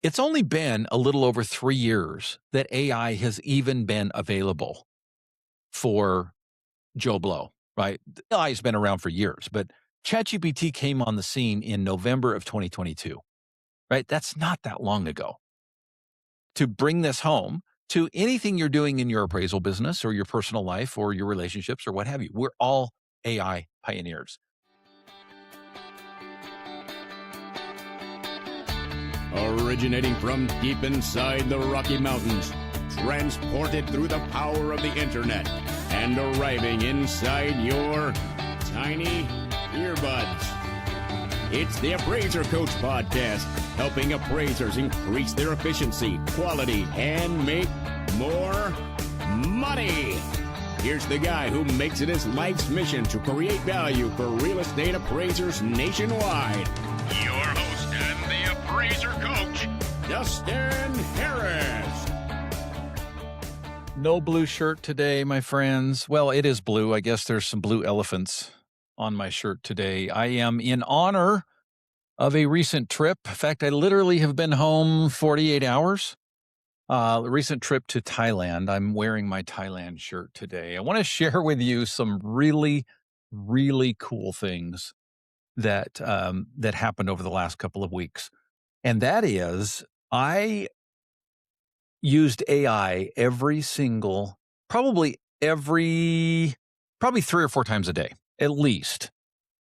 It's only been a little over 3 years that AI has even been available for Joe Blow, right? AI has been around for years, but ChatGPT came on the scene in November of 2022, right? That's not that long ago. To bring this home to anything you're doing in your appraisal business or your personal life or your relationships or what have you, we're all AI pioneers. Originating from deep inside the Rocky Mountains, transported through the power of the internet, and arriving inside your tiny earbuds. It's the Appraiser Coach podcast, helping appraisers increase their efficiency, quality, and make more money. Here's the guy who makes it his life's mission to create value for real estate appraisers nationwide. Your host and the Appraiser Coach, Dustin Harris. No blue shirt today, my friends. Well, it is blue. I guess there's some blue elephants on my shirt today. I am in honor of a recent trip. In fact, I literally have been home 48 hours. A recent trip to Thailand. I'm wearing my Thailand shirt today. I want to share with you some really, really cool things that happened over the last couple of weeks. And that is, I used AI probably 3 or 4 times a day, at least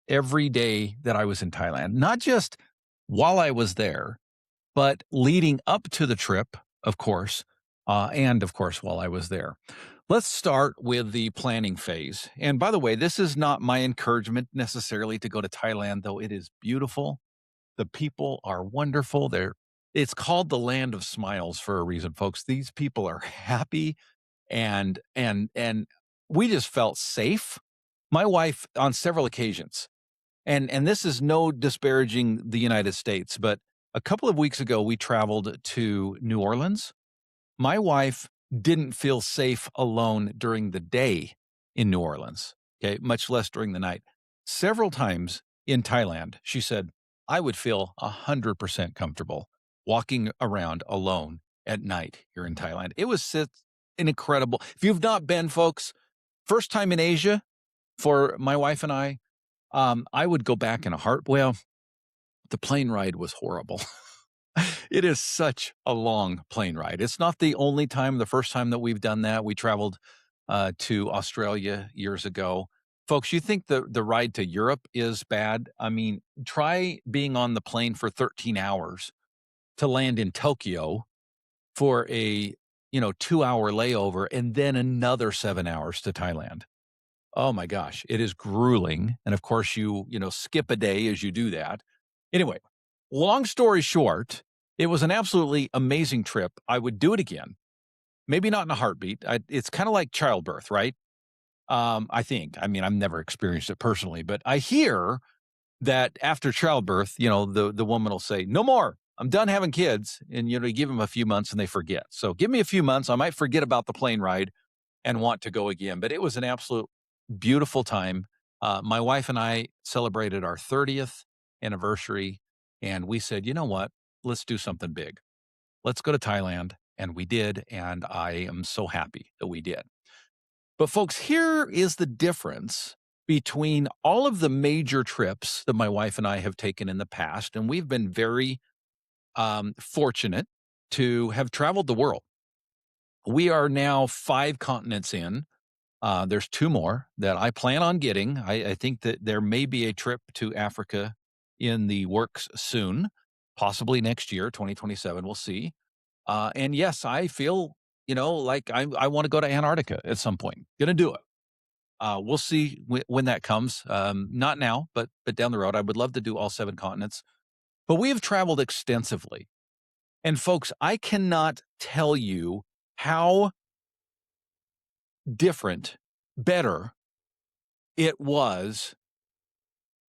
every day that I was in Thailand, not just while I was there, but leading up to the trip, of course, and of course, while I was there. Let's start with the planning phase. And by the way, this is not my encouragement necessarily to go to Thailand, though it is beautiful. The people are wonderful. It's called the land of smiles for a reason, folks. These people are happy and we just felt safe. My wife on several occasions, and this is no disparaging the United States, but a couple of weeks ago, we traveled to New Orleans. My wife didn't feel safe alone during the day in New Orleans, okay, much less during the night. Several times in Thailand, she said, I would feel 100% comfortable walking around alone at night here in Thailand. It was an incredible. If you've not been, folks, first time in Asia for my wife and I would go back in a heartbeat. Well, the plane ride was horrible. It is such a long plane ride. It's not the first time that we've done that. We traveled to Australia years ago. Folks, you think the ride to Europe is bad? I mean, try being on the plane for 13 hours to land in Tokyo for a 2-hour layover and then another 7 hours to Thailand. Oh my gosh, it is grueling. And of course, you skip a day as you do that. Anyway, long story short, it was an absolutely amazing trip. I would do it again. Maybe not in a heartbeat. It's kind of like childbirth, right? I think. I mean, I've never experienced it personally, but I hear that after childbirth, the woman will say, no more. I'm done having kids. And, you give them a few months and they forget. So give me a few months. I might forget about the plane ride and want to go again. But it was an absolute beautiful time. My wife and I celebrated our 30th anniversary, and we said, you know what? Let's do something big. Let's go to Thailand. And we did. And I am so happy that we did. But folks, here is the difference between all of the major trips that my wife and I have taken in the past. And we've been very fortunate to have traveled the world. We are now 5 continents in. There's 2 more that I plan on getting. I think that there may be a trip to Africa in the works soon, possibly next year, 2027. We'll see. And yes, I feel, like I want to go to Antarctica at some point. Gonna do it. We'll see when that comes. Not now, but down the road. I would love to do all 7 continents. But we have traveled extensively. And folks, I cannot tell you how different, better it was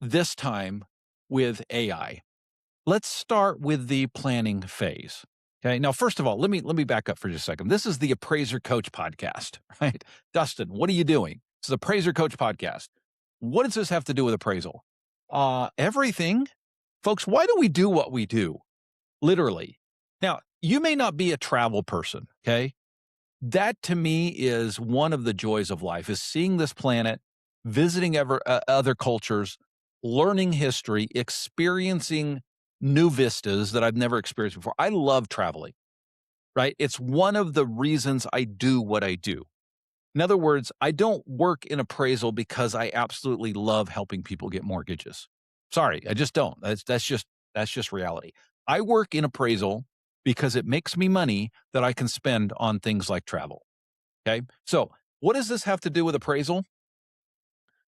this time with AI. Let's start with the planning phase. Okay. Now, first of all, let me back up for just a second. This is the Appraiser Coach podcast, right? Dustin, what are you doing? This is the Appraiser Coach podcast. What does this have to do with appraisal? Everything. Folks, why do we do what we do? Literally. Now, you may not be a travel person, okay? That to me is one of the joys of life is seeing this planet, visiting other cultures, learning history, experiencing new vistas that I've never experienced before. I love traveling, right? It's one of the reasons I do what I do. In other words, I don't work in appraisal because I absolutely love helping people get mortgages. Sorry, I just don't. That's just reality. I work in appraisal because it makes me money that I can spend on things like travel. Okay. So, what does this have to do with appraisal?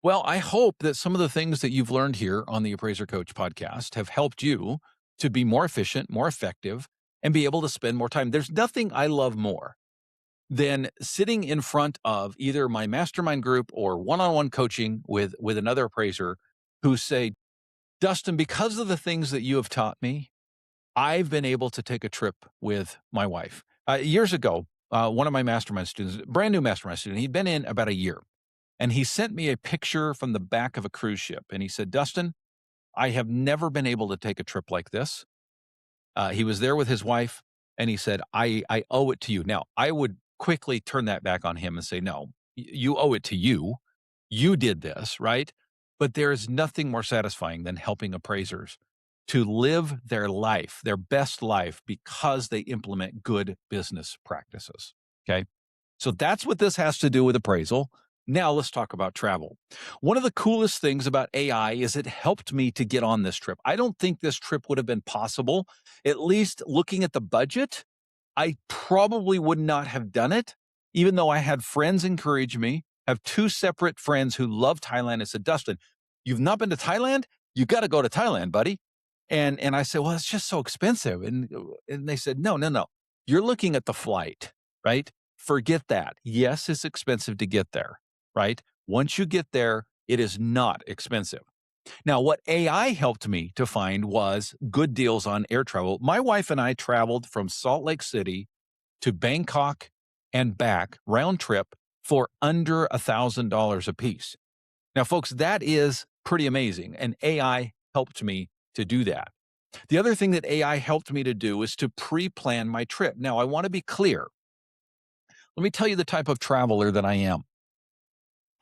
Well, I hope that some of the things that you've learned here on the Appraiser Coach podcast have helped you to be more efficient, more effective, and be able to spend more time. There's nothing I love more than sitting in front of either my mastermind group or one-on-one coaching with another appraiser who say, Dustin, because of the things that you have taught me, I've been able to take a trip with my wife. Years ago, one of my mastermind students, brand new mastermind student, he'd been in about a year, and he sent me a picture from the back of a cruise ship. And he said, Dustin, I have never been able to take a trip like this. He was there with his wife, and he said, I owe it to you. Now, I would quickly turn that back on him and say, no, you owe it to you. You did this, right? But there is nothing more satisfying than helping appraisers to live their life, their best life, because they implement good business practices. Okay. So that's what this has to do with appraisal. Now let's talk about travel. One of the coolest things about AI is it helped me to get on this trip. I don't think this trip would have been possible, at least looking at the budget. I probably would not have done it, even though I had friends encourage me. I have two separate friends who love Thailand and said, Dustin, you've not been to Thailand? You got to go to Thailand, buddy. And I said, well, it's just so expensive. And they said, no, no, no. You're looking at the flight, right? Forget that. Yes, it's expensive to get there, right? Once you get there, it is not expensive. Now, what AI helped me to find was good deals on air travel. My wife and I traveled from Salt Lake City to Bangkok and back round trip for under $1,000 a piece. Now, folks, that is pretty amazing. And AI helped me to do that. The other thing that AI helped me to do is to pre-plan my trip. Now, I want to be clear. Let me tell you the type of traveler that I am.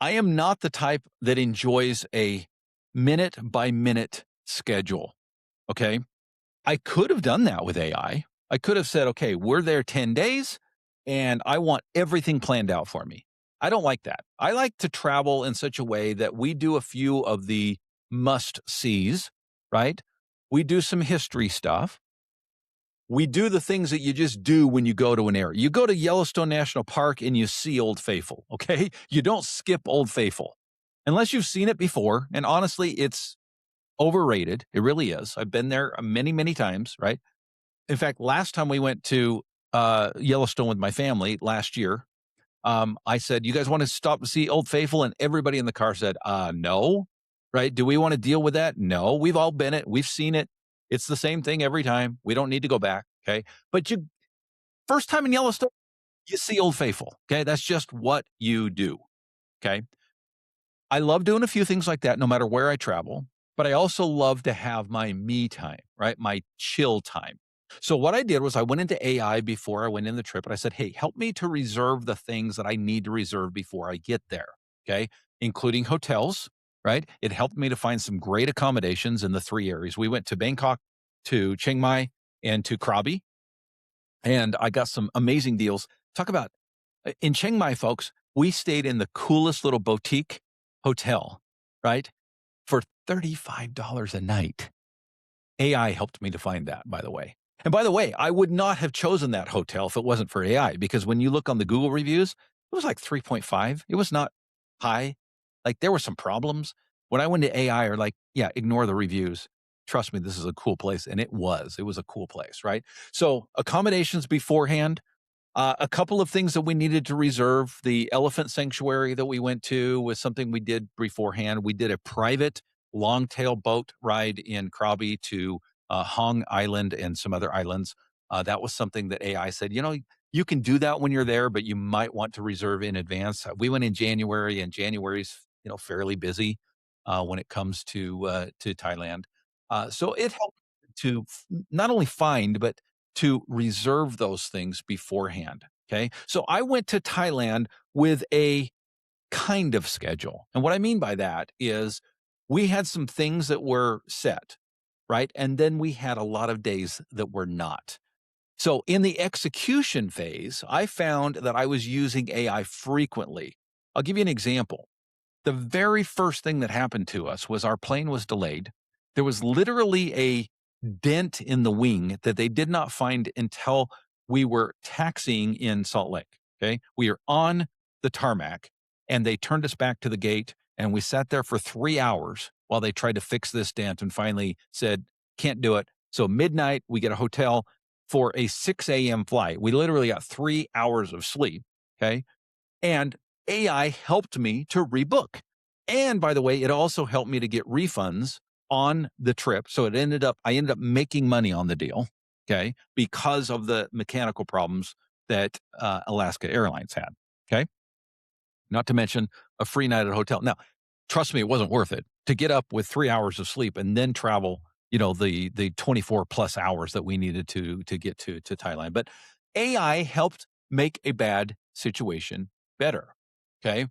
I am not the type that enjoys a minute by minute schedule. Okay. I could have done that with AI. I could have said, okay, we're there 10 days and I want everything planned out for me. I don't like that. I like to travel in such a way that we do a few of the must sees, right? We do some history stuff. We do the things that you just do when you go to an area. You go to Yellowstone National Park and you see Old Faithful, okay? You don't skip Old Faithful unless you've seen it before. And honestly, it's overrated. It really is. I've been there many, many times, right? In fact, last time we went to Yellowstone with my family last year, I said, you guys want to stop and see Old Faithful? And everybody in the car said, no, right? Do we want to deal with that? No, we've all been it. We've seen it. It's the same thing every time. We don't need to go back. Okay. But first time in Yellowstone, you see Old Faithful. Okay. That's just what you do. Okay. I love doing a few things like that no matter where I travel, but I also love to have my me time, right? My chill time. So what I did was I went into AI before I went in the trip and I said, hey, help me to reserve the things that I need to reserve before I get there. Okay. Including hotels, right? It helped me to find some great accommodations in the three areas. We went to Bangkok, to Chiang Mai, and to Krabi, and I got some amazing deals. Talk about in Chiang Mai, folks, we stayed in the coolest little boutique hotel, right? For $35 a night. AI helped me to find that, by the way. And by the way, I would not have chosen that hotel if it wasn't for AI, because when you look on the Google reviews, it was like 3.5. It was not high. Like there were some problems. When I went to AI, or like, yeah, ignore the reviews. Trust me, this is a cool place. And it was a cool place, right? So accommodations beforehand, a couple of things that we needed to reserve. The elephant sanctuary that we went to was something we did beforehand. We did a private long-tail boat ride in Krabi to Hong Island and some other islands. That was something that AI said, you can do that when you're there, but you might want to reserve in advance. We went in January, and January's fairly busy when it comes to Thailand. So it helped to not only find but to reserve those things beforehand. Okay. So I went to Thailand with a kind of schedule. And what I mean by that is we had some things that were set, right? And then we had a lot of days that were not. So in the execution phase, I found that I was using AI frequently. I'll give you an example. The very first thing that happened to us was our plane was delayed. There was literally a dent in the wing that they did not find until we were taxiing in Salt Lake. Okay. We are on the tarmac and they turned us back to the gate and we sat there for 3 hours while they tried to fix this dent and finally said, can't do it. So midnight, we get a hotel for a 6 a.m. flight. We literally got 3 hours of sleep. Okay. And AI helped me to rebook. And by the way, it also helped me to get refunds on the trip. So I ended up making money on the deal. Okay. Because of the mechanical problems that Alaska Airlines had. Okay. Not to mention a free night at a hotel. Now, trust me, it wasn't worth it to get up with 3 hours of sleep and then travel, the 24 plus hours that we needed to get to Thailand. But AI helped make a bad situation better. Okay.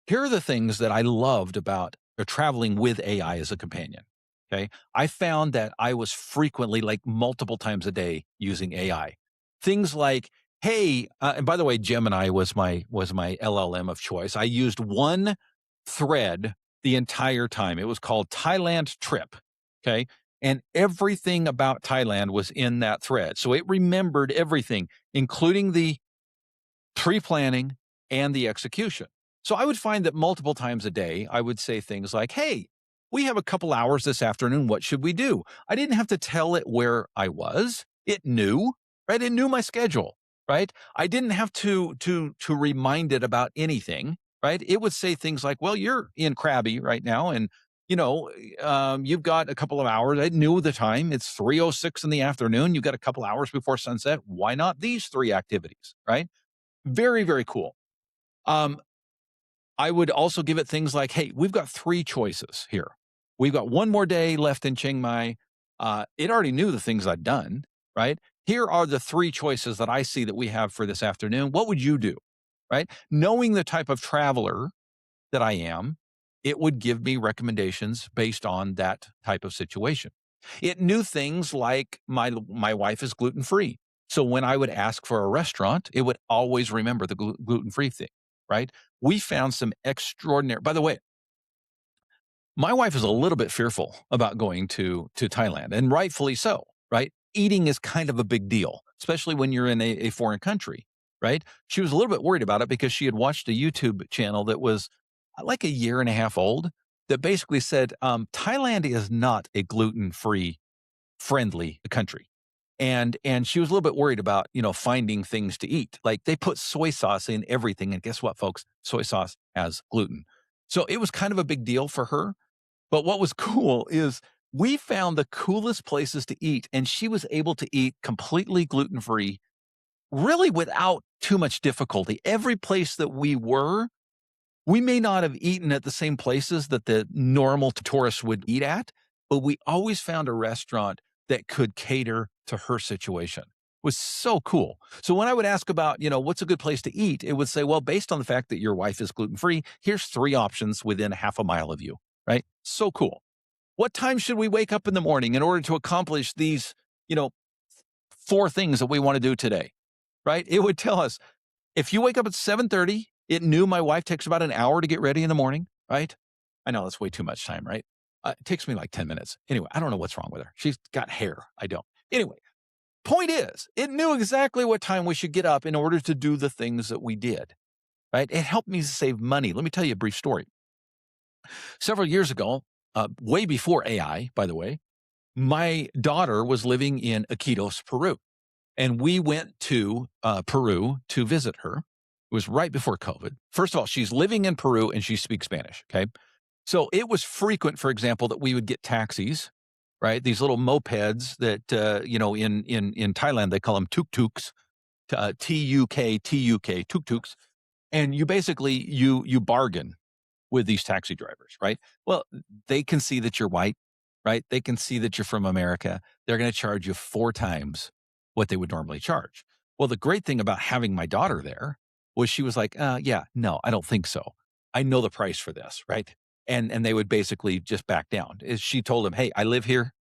Here are the things that I loved about traveling with AI as a companion. Okay. I found that I was frequently, like multiple times a day, using AI. Things like, hey, and by the way, Gemini was my LLM of choice. I used one thread the entire time. It was called Thailand Trip. Okay. And everything about Thailand was in that thread. So it remembered everything, including the pre-planning and the execution. So I would find that multiple times a day, I would say things like, hey, we have a couple hours this afternoon. What should we do? I didn't have to tell it where I was. It knew, right? It knew my schedule, right? I didn't have to remind it about anything, right? It would say things like, well, you're in Krabi right now. And you've got a couple of hours. I knew the time. It's 3:06 in the afternoon. You've got a couple hours before sunset. Why not these three activities, right? Very, very cool. I would also give it things like, hey, we've got 3 choices here. We've got one more day left in Chiang Mai. It already knew the things I'd done, right? Here are the 3 choices that I see that we have for this afternoon. What would you do, right? Knowing the type of traveler that I am, it would give me recommendations based on that type of situation. It knew things like my wife is gluten-free. So when I would ask for a restaurant, it would always remember the gluten-free thing, right? We found some extraordinary, by the way, my wife is a little bit fearful about going to Thailand, and rightfully so, right? Eating is kind of a big deal, especially when you're in a foreign country, right? She was a little bit worried about it because she had watched a YouTube channel that was like a year and a half old that basically said Thailand is not a gluten-free friendly country. And she was a little bit worried about, finding things to eat. Like they put soy sauce in everything. And guess what, folks? Soy sauce has gluten. So it was kind of a big deal for her. But what was cool is we found the coolest places to eat, and she was able to eat completely gluten-free, really without too much difficulty. Every place that we may not have eaten at the same places that the normal tourists would eat at, but we always found a restaurant that could cater to her situation. It was so cool. So when I would ask about, what's a good place to eat, it would say, well, based on the fact that your wife is gluten-free, here's 3 options within half a mile of you, right? So cool. What time should we wake up in the morning in order to accomplish these, 4 things that we want to do today, right? It would tell us if you wake up at 7:30, it knew my wife takes about an hour to get ready in the morning, right? I know that's way too much time, right? It takes me like 10 minutes. Anyway, I don't know what's wrong with her. She's got hair. I don't. Anyway, point is, it knew exactly what time we should get up in order to do the things that we did, right? It helped me save money. Let me tell you a brief story. Several years ago, way before AI, by the way, my daughter was living in Iquitos, Peru. And we went to Peru to visit her. It was right before COVID. First of all, she's living in Peru and she speaks Spanish. Okay. So it was frequent, for example, that we would get taxis, right? These little mopeds that, in Thailand, they call them tuk-tuks, T-U-K, tuk-tuks. And you basically, you bargain with these taxi drivers, right? Well, they can see that you're white, right? They can see that you're from America. They're going to charge you 4 times what they would normally charge. Well, the great thing about having my daughter there was she was like, yeah, no, I don't think so. I know the price for this, right? And they would basically just back down. She told him, hey, I live here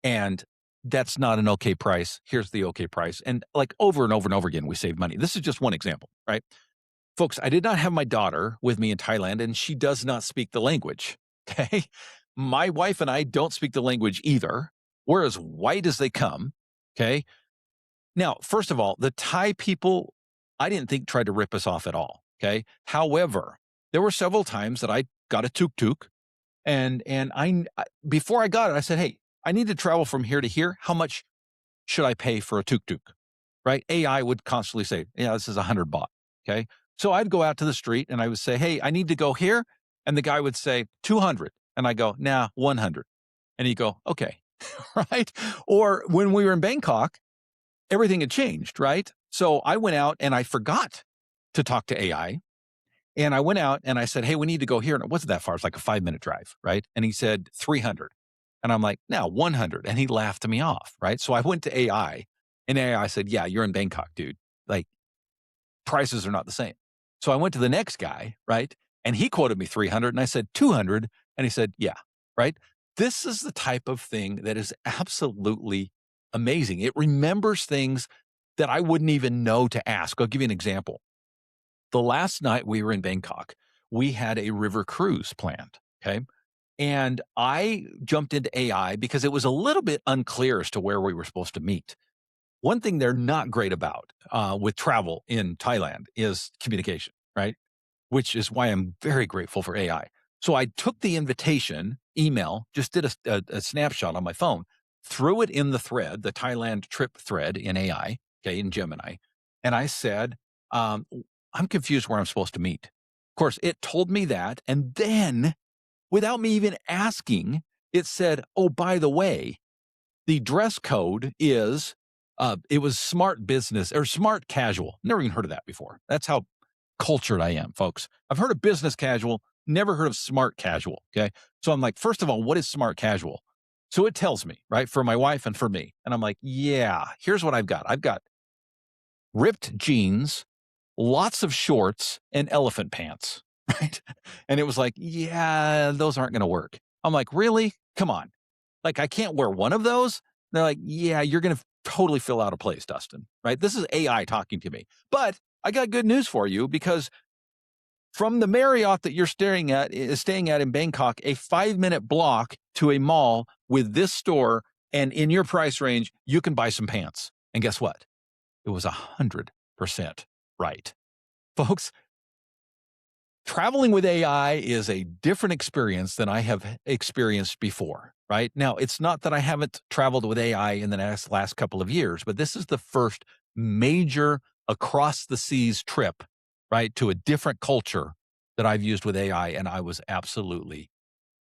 and that's not an okay price. Here's the okay price. And like over and over and over again, we save money. This is just one example, right? Folks, I did not have my daughter with me in Thailand, and she does not speak the language. Okay. My wife and I don't speak the language either. We're as white as they come. Okay. Now, first of all, the Thai people, I didn't think tried to rip us off at all. Okay. However, there were several times that I got a tuk-tuk and before I got it, I said, hey, I need to travel from here to here. How much should I pay for a tuk-tuk? Right? AI would constantly say, yeah, this is 100 baht. Okay. So I'd go out to the street and I would say, hey, I need to go here. And the guy would say 200. And I go, nah, 100. And he'd go, okay. Right. Or when we were in Bangkok, everything had changed. Right. So I went out and I forgot to talk to AI. And I went out and I said, hey, we need to go here. And it wasn't that far. It's like a 5-minute drive. Right. And he said 300. And I'm like, now 100. And he laughed me off. Right. So I went to AI and AI said, yeah, you're in Bangkok, dude. Like prices are not the same. So I went to the next guy. Right. And he quoted me 300 and I said 200. And he said, yeah. Right. This is the type of thing that is absolutely amazing. It remembers things that I wouldn't even know to ask. I'll give you an example. The last night we were in Bangkok, we had a river cruise planned. Okay. And I jumped into AI because it was a little bit unclear as to where we were supposed to meet. One thing they're not great about with travel in Thailand is communication, right? Which is why I'm very grateful for AI. So I took the invitation email, just did a snapshot on my phone, threw it in the thread, the Thailand trip thread in AI, okay, in Gemini. And I said, I'm confused where I'm supposed to meet. Of course, it told me that. And then without me even asking, it said, oh, by the way, the dress code is, it was smart business or smart casual. Never even heard of that before. That's how cultured I am, folks. I've heard of business casual, never heard of smart casual. Okay. So I'm like, first of all, what is smart casual? So it tells me, right, for my wife and for me. And I'm like, yeah, here's what I've got. I've got ripped jeans, lots of shorts, and elephant pants. Right. And it was like, yeah, those aren't going to work. I'm like, really? Come on. Like, I can't wear one of those. They're like, yeah, you're going to totally fill out a place, Dustin. Right. This is AI talking to me. But I got good news for you because from the Marriott that you're staying at in Bangkok, a 5-minute block to a mall with this store and in your price range, you can buy some pants. And guess what? It was 100% right. Folks, traveling with AI is a different experience than I have experienced before, right? Now, it's not that I haven't traveled with AI in the last couple of years, but this is the first major across the seas trip, right, to a different culture that I've used with AI, and I was absolutely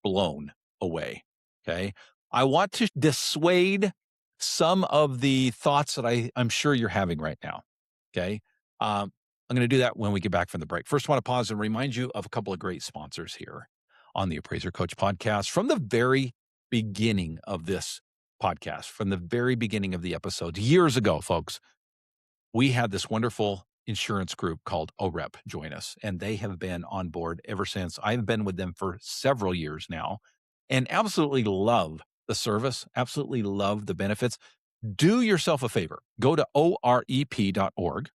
blown away, okay? I want to dissuade some of the thoughts that I'm sure you're having right now, okay? I'm going to do that when we get back from the break. First, I want to pause and remind you of a couple of great sponsors here on the Appraiser Coach podcast. From the very beginning of this podcast, from the very beginning of the episode, years ago, folks, we had this wonderful insurance group called OREP join us, and they have been on board ever since. I've been with them for several years now and absolutely love the service, absolutely love the benefits. Do yourself a favor. Go to orep.org.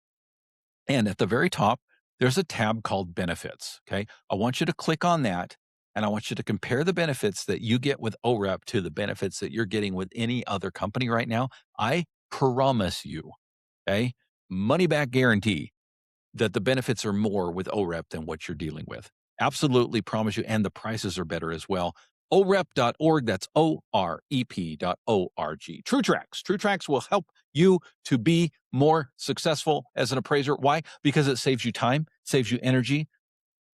And at the very top, there's a tab called benefits. Okay. I want you to click on that and I want you to compare the benefits that you get with OREP to the benefits that you're getting with any other company right now. I promise you, okay, money back guarantee that the benefits are more with OREP than what you're dealing with. Absolutely promise you. And the prices are better as well. OREP.org. That's OREP.org. TrueTracks will help you to be more successful as an appraiser. Why? Because it saves you time, saves you energy,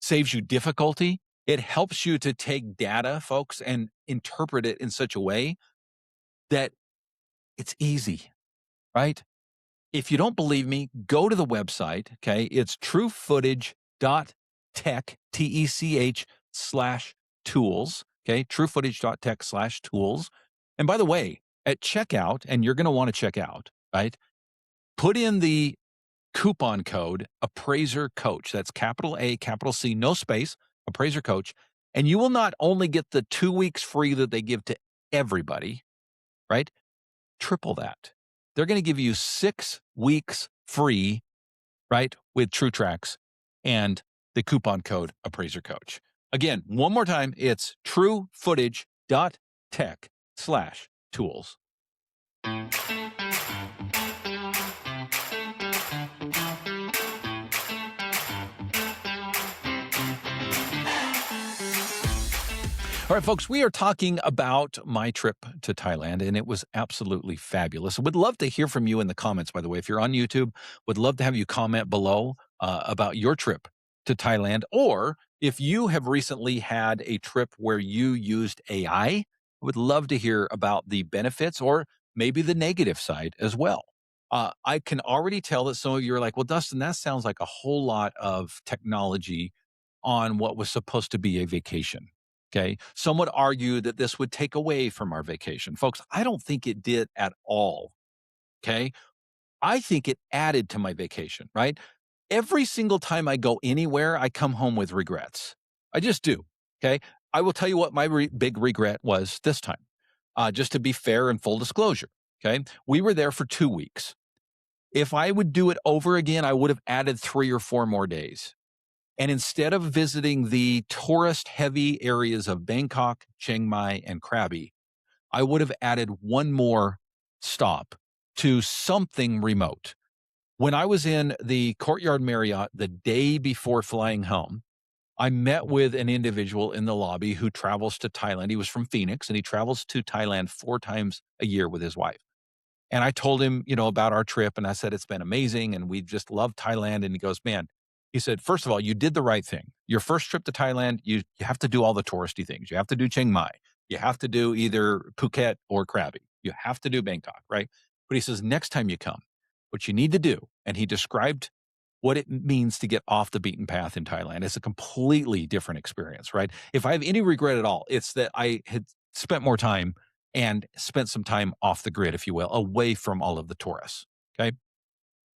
saves you difficulty. It helps you to take data, folks, and interpret it in such a way that it's easy, right? If you don't believe me, go to the website, okay? It's truefootage.tech, TECH/tools, okay? Truefootage.tech/tools. And by the way, at checkout, and you're going to want to check out, right? put in the coupon code AppraiserCoach. That's capital A, capital C, no space, AppraiserCoach. And you will not only get the 2 weeks free that they give to everybody, right? Triple that. They're going to give you 6 weeks free, right? With TrueTracks and the coupon code AppraiserCoach. Again, one more time, it's truefootage.tech/tools. All right, folks, we are talking about my trip to Thailand, and it was absolutely fabulous. Would love to hear from you in the comments, by the way. If you're on YouTube, would love to have you comment below about your trip to Thailand, or if you have recently had a trip where you used AI, I would love to hear about the benefits or maybe the negative side as well. I can already tell that some of you are like, well, Dustin, that sounds like a whole lot of technology on what was supposed to be a vacation. Okay. Some would argue that this would take away from our vacation. Folks, I don't think it did at all. Okay. I think it added to my vacation, right? Every single time I go anywhere, I come home with regrets. I just do. Okay. I will tell you what my big regret was this time, just to be fair and full disclosure. Okay. We were there for 2 weeks. If I would do it over again, I would have added 3 or 4 more days. And instead of visiting the tourist heavy areas of Bangkok, Chiang Mai, and Krabi, I would have added one more stop to something remote. When I was in the Courtyard Marriott the day before flying home, I met with an individual in the lobby who travels to Thailand. He was from Phoenix and he travels to Thailand 4 times a year with his wife. And I told him, about our trip, and I said, it's been amazing, and we just love Thailand. And he goes, man, he said, first of all, you did the right thing. Your first trip to Thailand, you have to do all the touristy things. You have to do Chiang Mai. You have to do either Phuket or Krabi. You have to do Bangkok, right? But he says, next time you come, what you need to do, and he described what it means to get off the beaten path in Thailand. It's a completely different experience, right? If I have any regret at all, it's that I had spent more time and spent some time off the grid, if you will, away from all of the tourists. Okay.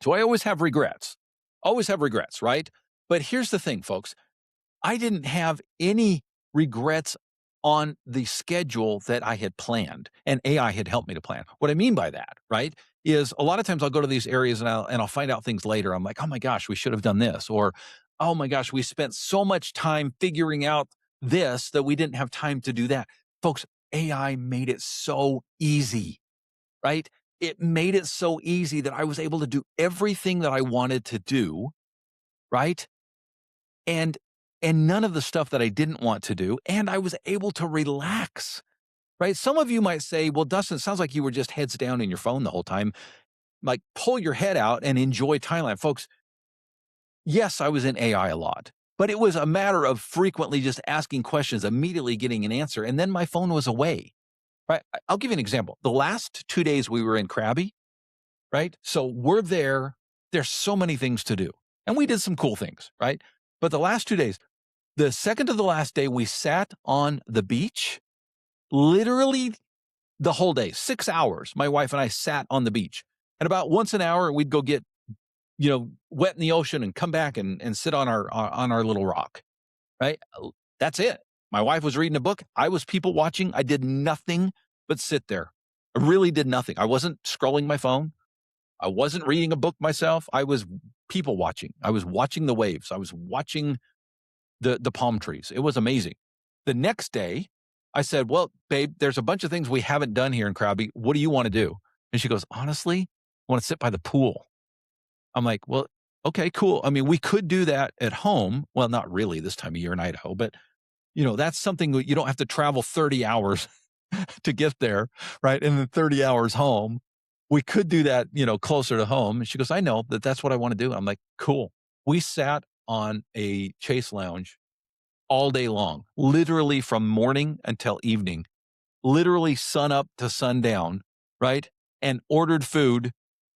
So I always have regrets, right? But here's the thing, folks. I didn't have any regrets on the schedule that I had planned, and AI had helped me to plan. What I mean by that, right, is a lot of times I'll go to these areas and I'll find out things later. I'm like, oh my gosh, we should have done this. Or, oh my gosh, we spent so much time figuring out this that we didn't have time to do that. Folks, AI made it so easy, right? It made it so easy that I was able to do everything that I wanted to do, right? And none of the stuff that I didn't want to do, and I was able to relax, right? Some of you might say, well, Dustin, it sounds like you were just heads down in your phone the whole time. Like, pull your head out and enjoy Thailand. Folks, yes, I was in AI a lot, but it was a matter of frequently just asking questions, immediately getting an answer, and then my phone was away, right? I'll give you an example. The last 2 days we were in Krabi, right? So we're there. There's so many things to do, and we did some cool things, right? But the last 2 days, the second to the last day, we sat on the beach, literally the whole day, 6 hours. My wife and I sat on the beach, and about once an hour, we'd go get, wet in the ocean and come back and sit on our little rock, right? That's it. My wife was reading a book. I was people watching. I did nothing but sit there. I really did nothing. I wasn't scrolling my phone. I wasn't reading a book myself. I was people watching. I was watching the waves. I was watching the palm trees. It was amazing. The next day, I said, well, babe, there's a bunch of things we haven't done here in Krabi. What do you want to do? And she goes, honestly, I want to sit by the pool. I'm like, well, okay, cool. I mean, we could do that at home. Well, not really this time of year in Idaho, but that's something that you don't have to travel 30 hours to get there, right? And then 30 hours home. We could do that, closer to home. And she goes, I know that's what I want to do. I'm like, cool. We sat on a chase lounge all day long, literally from morning until evening, literally sun up to sundown, right? And ordered food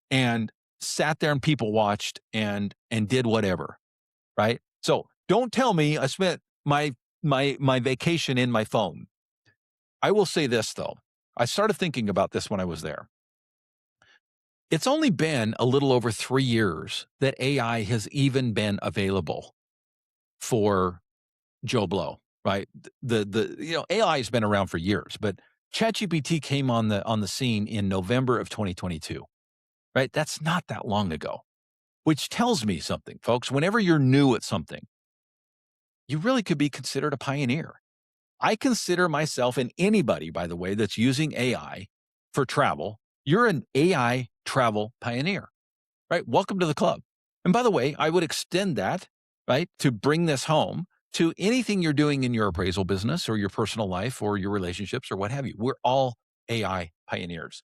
and sat there and people watched and did whatever, right? So don't tell me I spent my vacation in my phone. I will say this though. I started thinking about this when I was there. It's only been a little over 3 years that AI has even been available for Joe Blow, right? AI has been around for years, but ChatGPT came on the scene in November of 2022, right? That's not that long ago, which tells me something, folks. Whenever you're new at something, you really could be considered a pioneer. I consider myself, and anybody, by the way, that's using AI for travel, you're an AI travel pioneer, right? Welcome to the club. And by the way, I would extend that, right, to bring this home to anything you're doing in your appraisal business or your personal life or your relationships or what have you. We're all AI pioneers.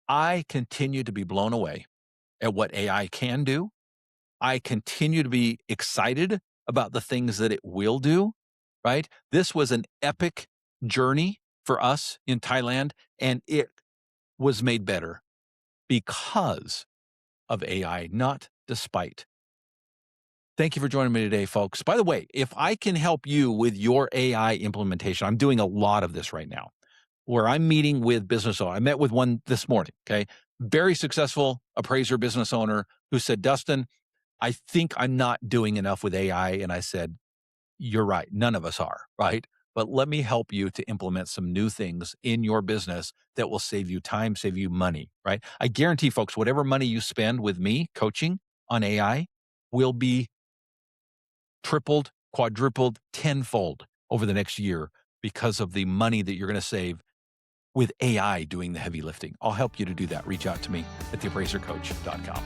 I continue to be blown away at what AI can do. I continue to be excited about the things that it will do, right? This was an epic journey for us in Thailand, and it was made better because of AI, not despite. Thank you for joining me today, folks. By the way, if I can help you with your AI implementation, I'm doing a lot of this right now, where I'm meeting with business owners. I met with one this morning, okay? Very successful appraiser business owner who said, Dustin, I think I'm not doing enough with AI. And I said, you're right. None of us are, right? But let me help you to implement some new things in your business that will save you time, save you money, right? I guarantee, folks, whatever money you spend with me coaching on AI will be tripled, quadrupled, tenfold over the next year because of the money that you're going to save with AI doing the heavy lifting. I'll help you to do that. Reach out to me at TheAppraiserCoach.com.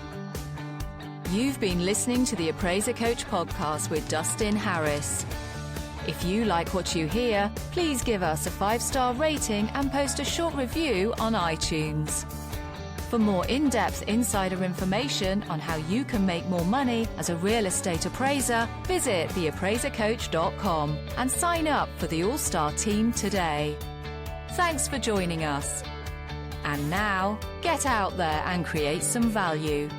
You've been listening to the Appraiser Coach podcast with Dustin Harris. If you like what you hear, please give us a 5-star rating and post a short review on iTunes. For more in-depth insider information on how you can make more money as a real estate appraiser, visit TheAppraiserCoach.com and sign up for the All-Star team today. Thanks for joining us. And now, get out there and create some value.